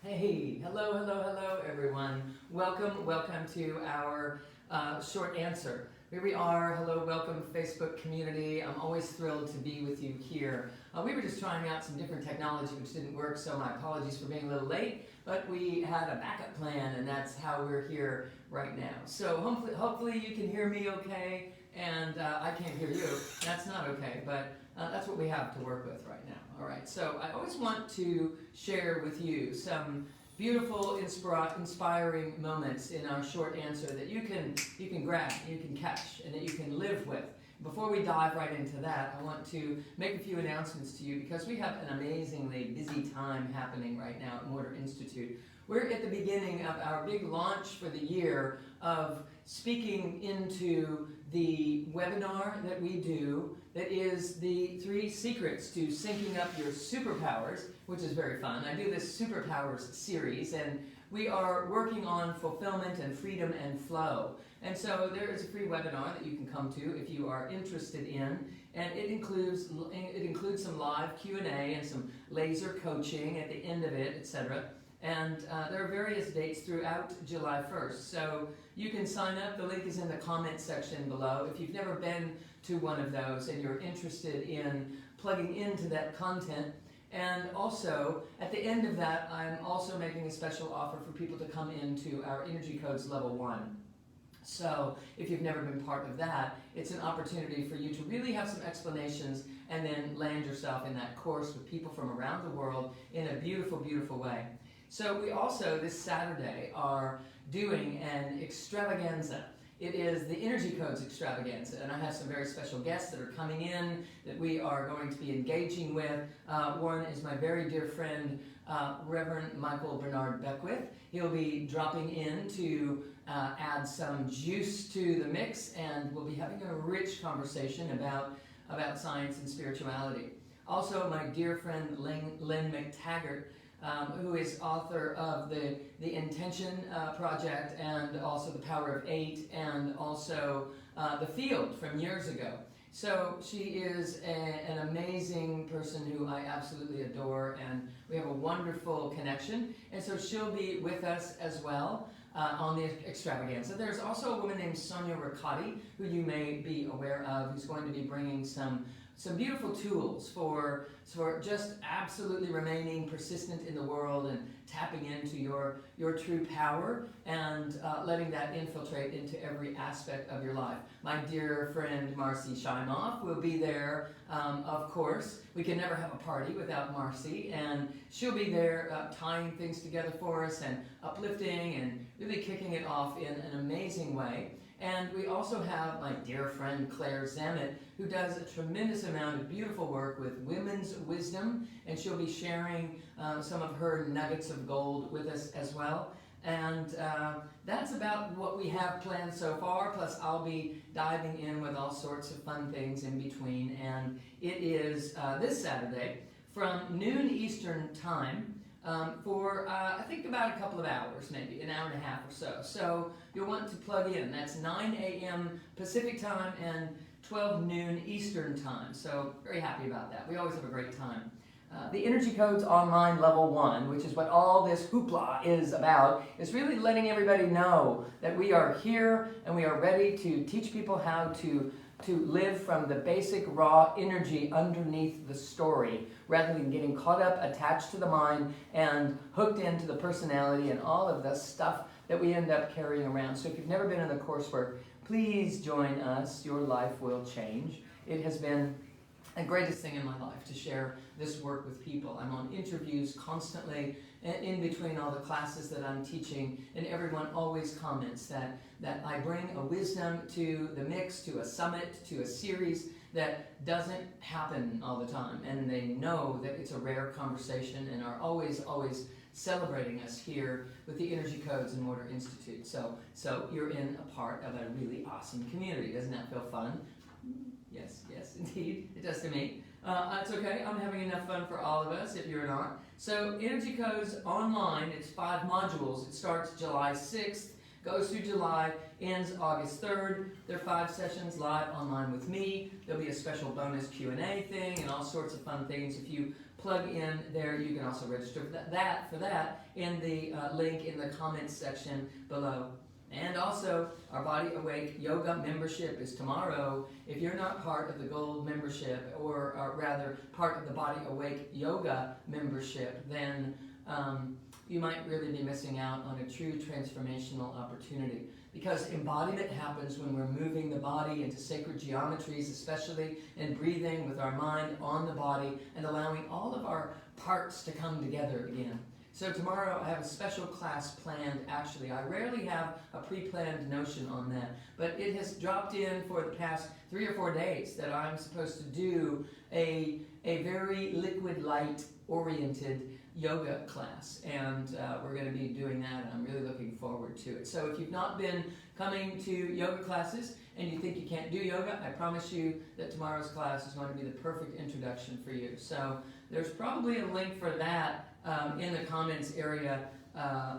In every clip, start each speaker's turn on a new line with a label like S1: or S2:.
S1: Hey, hello, everyone. Welcome to our short answer. Here we are. Hello, welcome, Facebook community. I'm always thrilled to be with you here. We were just trying out some different technology which didn't work, so my apologies for being a little late, but we had a backup plan, and that's how we're here right now. So hopefully you can hear me okay, and I can't hear you. That's not okay, but that's what we have to work with right now. All right, so I always want to share with you some beautiful, inspiring moments in our short answer that you can grab, you can catch, and that you can live with. Before we dive right into that, I want to make a few announcements to you because we have an amazingly busy time happening right now at Mortar Institute. We're at the beginning of our big launch for the year of speaking into the webinar that we do that is the 3 secrets to syncing up your superpowers, which is very fun. I do this superpowers series, and we are working on fulfillment and freedom and flow. And so there is a free webinar that you can come to if you are interested in, and it includes some live Q&A and some laser coaching at the end of it, etc. And there are various dates throughout July 1st. So you can sign up. The link is in the comment section below. If you've never been to one of those and you're interested in plugging into that content. And also, at the end of that, I'm also making a special offer for people to come into our Energy Codes Level 1. So if you've never been part of that, it's an opportunity for you to really have some explanations and then land yourself in that course with people from around the world in a beautiful, beautiful way. So we also, this Saturday, are doing an extravaganza. It is the Energy Codes Extravaganza, and I have some very special guests that are coming in that we are going to be engaging with. One is my very dear friend, Reverend Michael Beckwith. He'll be dropping in to add some juice to the mix, and we'll be having a rich conversation about science and spirituality. Also, my dear friend Lynne McTaggart, who is author of the Intention Project and also The Power of 8 and also The Field from years ago. So she is an amazing person who I absolutely adore, and we have a wonderful connection. And so she'll be with us as well on the extravaganza. There's also a woman named Sonia Riccati, who you may be aware of, who's going to be bringing some beautiful tools for just absolutely remaining persistent in the world and tapping into your true power and letting that infiltrate into every aspect of your life. My dear friend Marcy Scheimoff will be there, of course. We can never have a party without Marcy, and she'll be there tying things together for us and uplifting and really kicking it off in an amazing way. And we also have my dear friend Claire Zammit, who does a tremendous amount of beautiful work with women's wisdom, and she'll be sharing some of her nuggets of gold with us as well. And that's about what we have planned so far, plus I'll be diving in with all sorts of fun things in between. And it is this Saturday from noon Eastern time, for I think about a couple of hours, maybe an hour and a half or so. So you'll want to plug in. That's 9 a.m. Pacific time and 12 noon Eastern time. So very happy about that. We always have a great time. The Energy Codes Online Level 1, which is what all this hoopla is about, is really letting everybody know that we are here and we are ready to teach people how to live from the basic raw energy underneath the story, rather than getting caught up, attached to the mind, and hooked into the personality and all of the stuff that we end up carrying around. So if you've never been in the coursework, please join us. Your life will change. It has been the greatest thing in my life to share this work with people. I'm on interviews constantly in between all the classes that I'm teaching, and everyone always comments that I bring a wisdom to the mix, to a summit, to a series that doesn't happen all the time. And they know that it's a rare conversation and are always celebrating us here with the Energy Codes and Mortar Institute. So you're in a part of a really awesome community. Doesn't that feel fun? Yes, indeed, it does to me. It's okay, I'm having enough fun for all of us if you're not. So Energy Codes Online, it's 5 modules. It starts July 6th, goes through July, ends August 3rd. There are 5 sessions live online with me. There'll be a special bonus Q&A thing and all sorts of fun things. If you plug in there. You can also register for that in the link in the comments section below. And also, our Body Awake Yoga membership is tomorrow. If you're not part of the Gold membership, or rather part of the Body Awake Yoga membership, then you might really be missing out on a true transformational opportunity. Because embodiment happens when we're moving the body into sacred geometries, especially in breathing with our mind on the body and allowing all of our parts to come together again. So tomorrow I have a special class planned. Actually, I rarely have a pre-planned notion on that, but it has dropped in for the past 3 or 4 days that I'm supposed to do a very liquid light oriented yoga class, and we're going to be doing that, and I'm really looking forward to it. So if you've not been coming to yoga classes and you think you can't do yoga, I promise you that tomorrow's class is going to be the perfect introduction for you. So there's probably a link for that in the comments area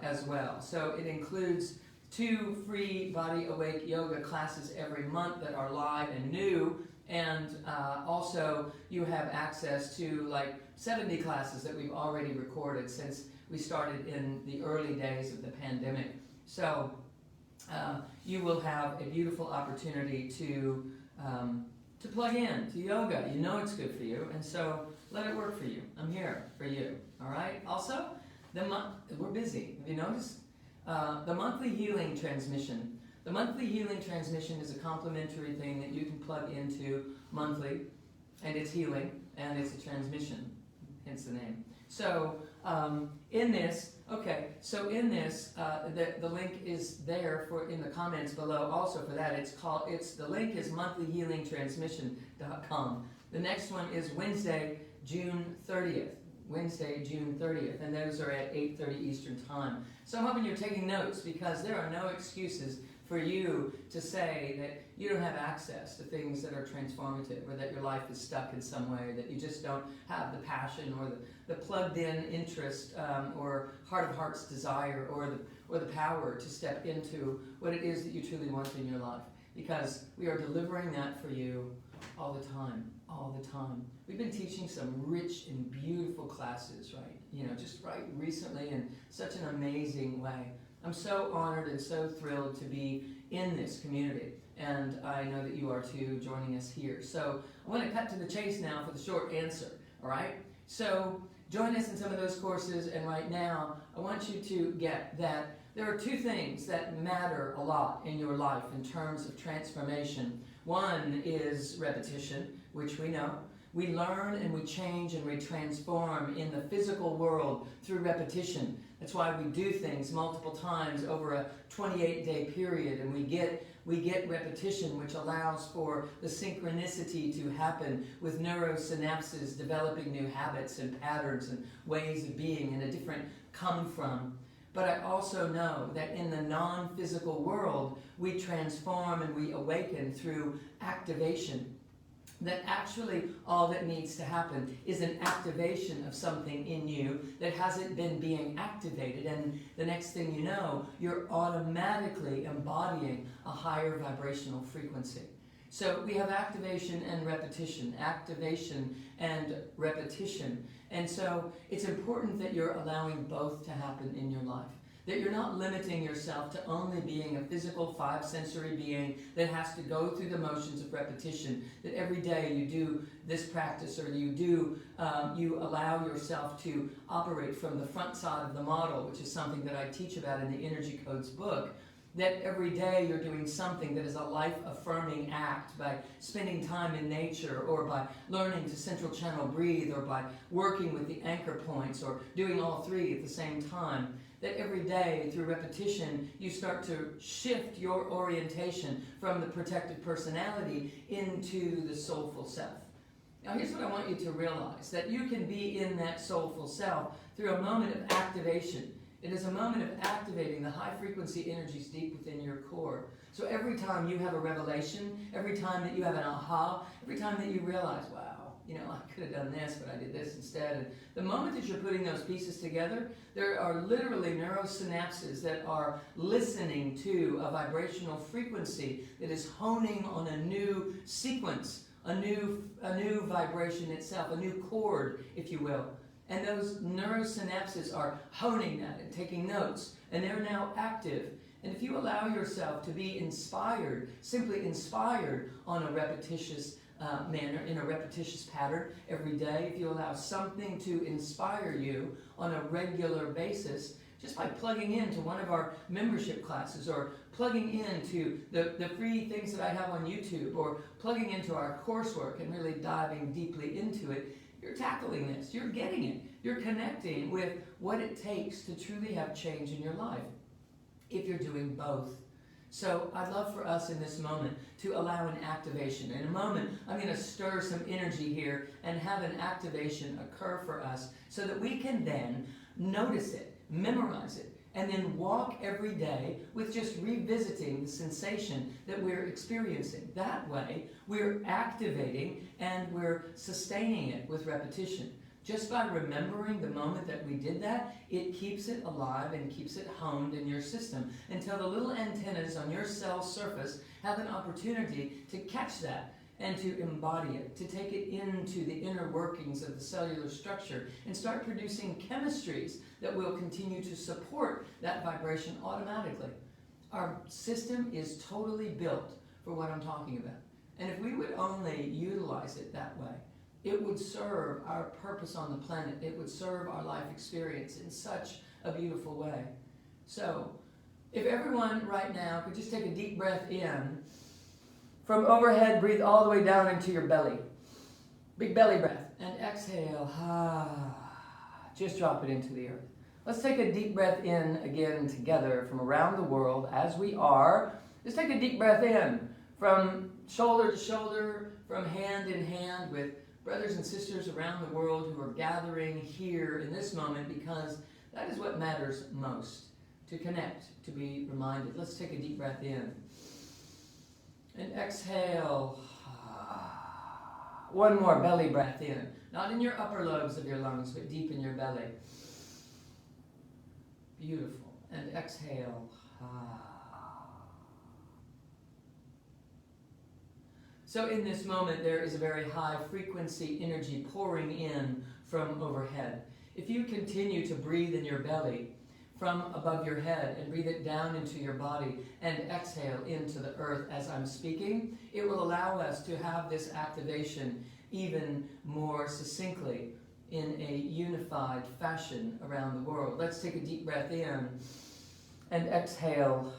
S1: as well. So it includes 2 free Body Awake yoga classes every month that are live and new, and also you have access to like 70 classes that we've already recorded since we started in the early days of the pandemic. So you will have a beautiful opportunity to plug in to yoga. You know it's good for you, and so let it work for you. I'm here for you. All right. Also, we're busy. Have you noticed? The monthly healing transmission. The monthly healing transmission is a complimentary thing that you can plug into monthly, and it's healing, and it's a transmission, hence the name. So in this, the link is there for in the comments below. Also for that, the link is monthlyhealingtransmission.com. The next one is Wednesday, June 30th. Wednesday, June 30th, and those are at 8:30 Eastern Time. So I'm hoping you're taking notes, because there are no excuses for you to say that you don't have access to things that are transformative, or that your life is stuck in some way, that you just don't have the passion or the plugged-in interest or heart of heart's desire or the power to step into what it is that you truly want in your life. Because we are delivering that for you all the time, all the time. We've been teaching some rich and beautiful classes, right? Just right recently in such an amazing way. I'm so honored and so thrilled to be in this community, and I know that you are too, joining us here. So I want to cut to the chase now for the short answer, all right? So join us in some of those courses, and right now I want you to get that there are 2 things that matter a lot in your life in terms of transformation. One is repetition, which we know. We learn and we change and we transform in the physical world through repetition. That's why we do things multiple times over a 28-day period, and we get repetition, which allows for the synchronicity to happen with neurosynapses developing new habits and patterns and ways of being and a different come from. But I also know that in the non-physical world, we transform and we awaken through activation. That actually all that needs to happen is an activation of something in you that hasn't been being activated, and the next thing you know, you're automatically embodying a higher vibrational frequency. So we have activation and repetition, and so it's important that you're allowing both to happen in your life. That you're not limiting yourself to only being a physical 5-sensory being that has to go through the motions of repetition. That every day you do this practice, or you allow yourself to operate from the front side of the model, which is something that I teach about in the Energy Codes book. That every day you're doing something that is a life-affirming act by spending time in nature, or by learning to central channel breathe, or by working with the anchor points, or doing all 3 at the same time. That every day, through repetition, you start to shift your orientation from the protected personality into the soulful self. Now here's what I want you to realize, that you can be in that soulful self through a moment of activation. It is a moment of activating the high frequency energies deep within your core. So every time you have a revelation, every time that you have an aha, every time that you realize, wow, I could have done this, but I did this instead. And the moment that you're putting those pieces together, there are literally neurosynapses that are listening to a vibrational frequency that is honing on a new sequence, a new vibration itself, a new chord, if you will. And those neurosynapses are honing that and taking notes, and they're now active. And if you allow yourself to be inspired, simply inspired on a repetitious manner, in a repetitious pattern every day, if you allow something to inspire you on a regular basis, just by plugging into one of our membership classes, or plugging into the free things that I have on YouTube, or plugging into our coursework and really diving deeply into it, you're tackling this, you're getting it, you're connecting with what it takes to truly have change in your life, if you're doing both. So I'd love for us in this moment to allow an activation. In a moment, I'm going to stir some energy here and have an activation occur for us so that we can then notice it, memorize it, and then walk every day with just revisiting the sensation that we're experiencing. That way, we're activating and we're sustaining it with repetition. Just by remembering the moment that we did that, it keeps it alive and keeps it honed in your system until the little antennas on your cell surface have an opportunity to catch that and to embody it, to take it into the inner workings of the cellular structure and start producing chemistries that will continue to support that vibration automatically. Our system is totally built for what I'm talking about. And if we would only utilize it that way, it would serve our purpose on the planet. It would serve our life experience in such a beautiful way. So, if everyone right now could just take a deep breath in. From overhead, breathe all the way down into your belly. Big belly breath. And exhale. Just drop it into the earth. Let's take a deep breath in again together from around the world as we are. Just take a deep breath in from shoulder to shoulder, from hand in hand with brothers and sisters around the world who are gathering here in this moment, because that is what matters most, to connect, to be reminded. Let's take a deep breath in. And exhale. One more belly breath in. Not in your upper lobes of your lungs, but deep in your belly. Beautiful. And exhale. So in this moment, there is a very high frequency energy pouring in from overhead. If you continue to breathe in your belly from above your head and breathe it down into your body and exhale into the earth as I'm speaking, it will allow us to have this activation even more succinctly in a unified fashion around the world. Let's take a deep breath in and exhale.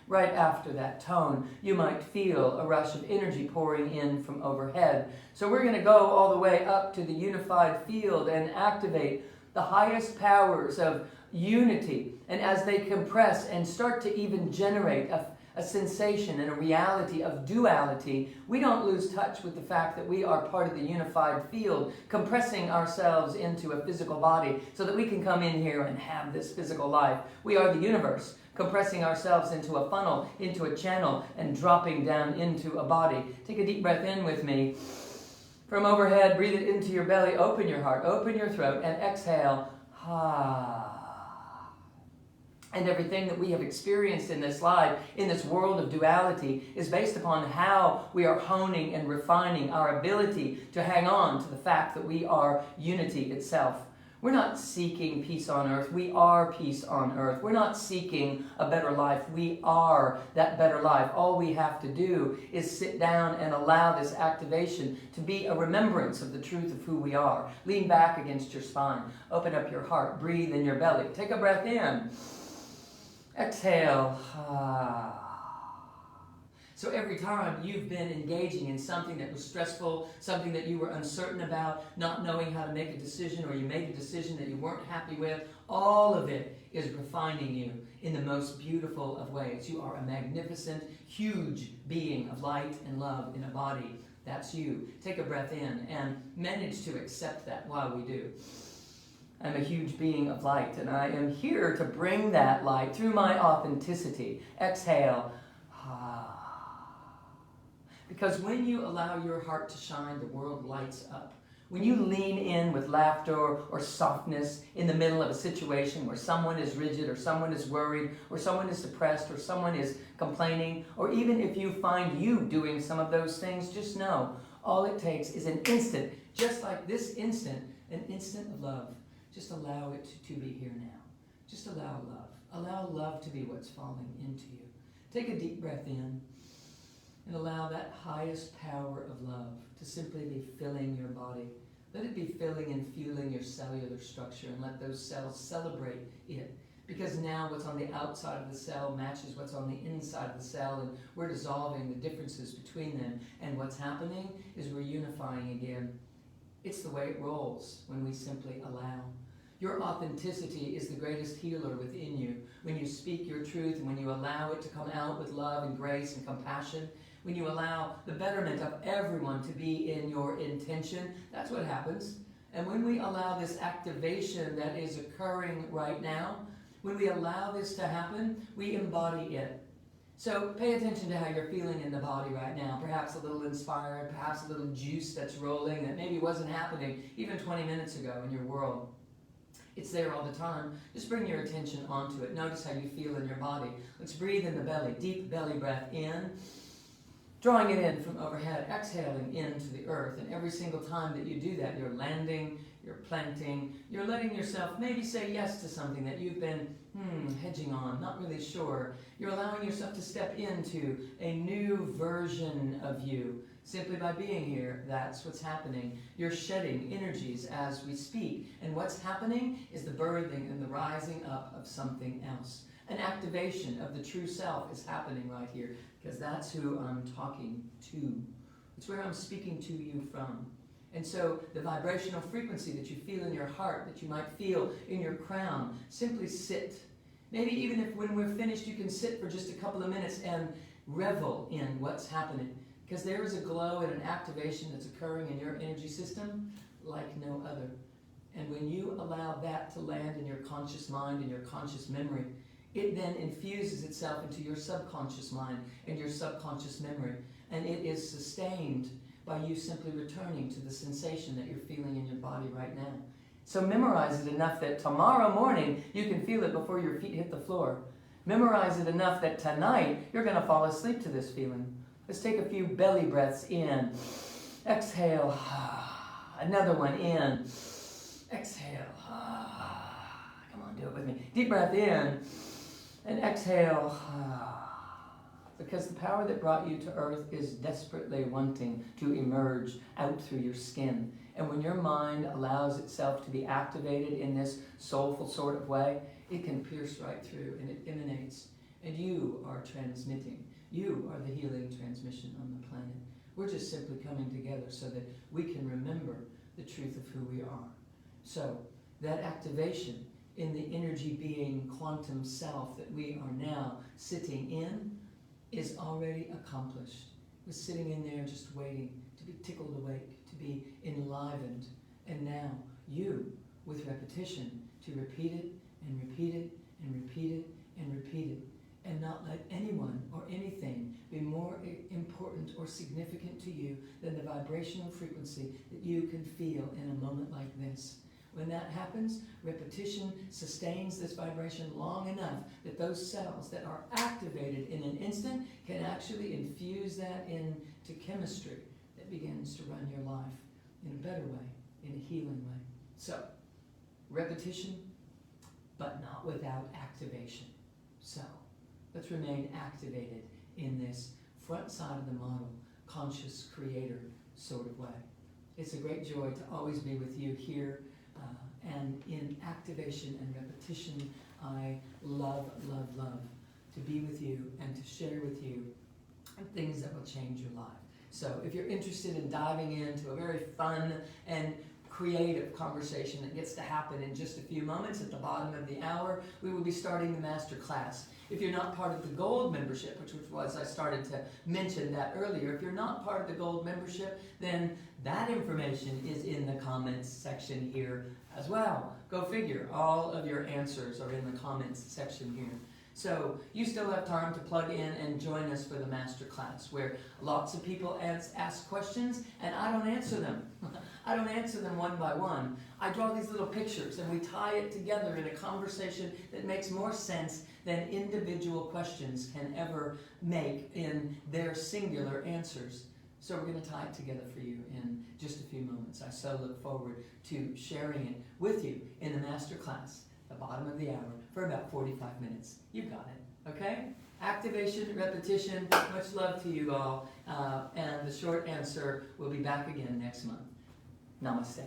S1: Right after that tone, you might feel a rush of energy pouring in from overhead. So we're going to go all the way up to the unified field and activate the highest powers of unity. And as they compress and start to even generate a sensation and a reality of duality, we don't lose touch with the fact that we are part of the unified field, compressing ourselves into a physical body so that we can come in here and have this physical life. We are the universe, compressing ourselves into a funnel, into a channel, and dropping down into a body. Take a deep breath in with me. From overhead, breathe it into your belly, open your heart, open your throat, and exhale. And everything that we have experienced in this life, in this world of duality, is based upon how we are honing and refining our ability to hang on to the fact that we are unity itself. We're not seeking peace on earth. We are peace on earth. We're not seeking a better life. We are that better life. All we have to do is sit down and allow this activation to be a remembrance of the truth of who we are. Lean back against your spine. Open up your heart. Breathe in your belly. Take a breath in. Exhale. So every time you've been engaging in something that was stressful, something that you were uncertain about, not knowing how to make a decision, or you made a decision that you weren't happy with, all of it is refining you in the most beautiful of ways. You are a magnificent, huge being of light and love in a body. That's you. Take a breath in and manage to accept that while we do. I'm a huge being of light, and I am here to bring that light through my authenticity. Exhale. Because when you allow your heart to shine, the world lights up. When you lean in with laughter or softness in the middle of a situation where someone is rigid or someone is worried or someone is depressed or someone is complaining, or even if you find you doing some of those things, just know all it takes is an instant, just like this instant, an instant of love. Just allow it to be here now. Just allow love. Allow love to be what's falling into you. Take a deep breath in and allow that highest power of love to simply be filling your body. Let it be filling and fueling your cellular structure, and let those cells celebrate it. Because now what's on the outside of the cell matches what's on the inside of the cell, and we're dissolving the differences between them. And what's happening is we're unifying again. It's the way it rolls when we simply allow. Your authenticity is the greatest healer within you. When you speak your truth and when you allow it to come out with love and grace and compassion, when you allow the betterment of everyone to be in your intention, that's what happens. And when we allow this activation that is occurring right now, when we allow this to happen, we embody it. So pay attention to how you're feeling in the body right now. Perhaps a little inspired, perhaps a little juice that's rolling that maybe wasn't happening even 20 minutes ago in your world. It's there all the time. Just bring your attention onto it. Notice how you feel in your body. Let's breathe in the belly. Deep belly breath in. Drawing it in from overhead. Exhaling into the earth. And every single time that you do that, you're landing, you're planting, you're letting yourself maybe say yes to something that you've been hedging on, not really sure. You're allowing yourself to step into a new version of you. Simply by being here, that's what's happening. You're shedding energies as we speak. And what's happening is the birthing and the rising up of something else. An activation of the true self is happening right here, because that's who I'm talking to. It's where I'm speaking to you from. And so the vibrational frequency that you feel in your heart, that you might feel in your crown, simply sit. Maybe even if when we're finished, you can sit for just a couple of minutes and revel in what's happening. Because there is a glow and an activation that's occurring in your energy system like no other. And when you allow that to land in your conscious mind and your conscious memory, it then infuses itself into your subconscious mind and your subconscious memory. And it is sustained by you simply returning to the sensation that you're feeling in your body right now. So memorize it enough that tomorrow morning you can feel it before your feet hit the floor. Memorize it enough that tonight you're going to fall asleep to this feeling. Let's take a few belly breaths in. Exhale. Another one in. Exhale. Come on, do it with me. Deep breath in. And exhale. Because the power that brought you to earth is desperately wanting to emerge out through your skin. And when your mind allows itself to be activated in this soulful sort of way, it can pierce right through and it emanates. And you are transmitting. You are the healing transmission on the planet. We're just simply coming together so that we can remember the truth of who we are. So that activation in the energy being quantum self that we are now sitting in is already accomplished. We're sitting in there just waiting to be tickled awake, to be enlivened. And now you, with repetition, to repeat it and repeat it and repeat it and repeat it. And not let anyone or anything be more important or significant to you than the vibrational frequency that you can feel in a moment like this. When that happens, repetition sustains this vibration long enough that those cells that are activated in an instant can actually infuse that into chemistry that begins to run your life in a better way, in a healing way. So, repetition, but not without activation. So, let's remain activated in this front side of the model, conscious creator sort of way. It's a great joy to always be with you here and in activation and repetition. I love, love, love to be with you and to share with you things that will change your life. So if you're interested in diving into a very fun and creative conversation that gets to happen in just a few moments at the bottom of the hour, we will be starting the master class. If you're not part of the gold membership, which was I started to mention that earlier, if you're not part of the gold membership, then that information is in the comments section here as well. Go figure, all of your answers are in the comments section here. So you still have time to plug in and join us for the master class, where lots of people ask questions and I don't answer them. I don't answer them one by one. I draw these little pictures and we tie it together in a conversation that makes more sense than individual questions can ever make in their singular answers. So we're going to tie it together for you in just a few moments. I so look forward to sharing it with you in the master class, the bottom of the hour, for about 45 minutes. You got it, okay? Activation, repetition, much love to you all. And the short answer will be back again next month. Namaste.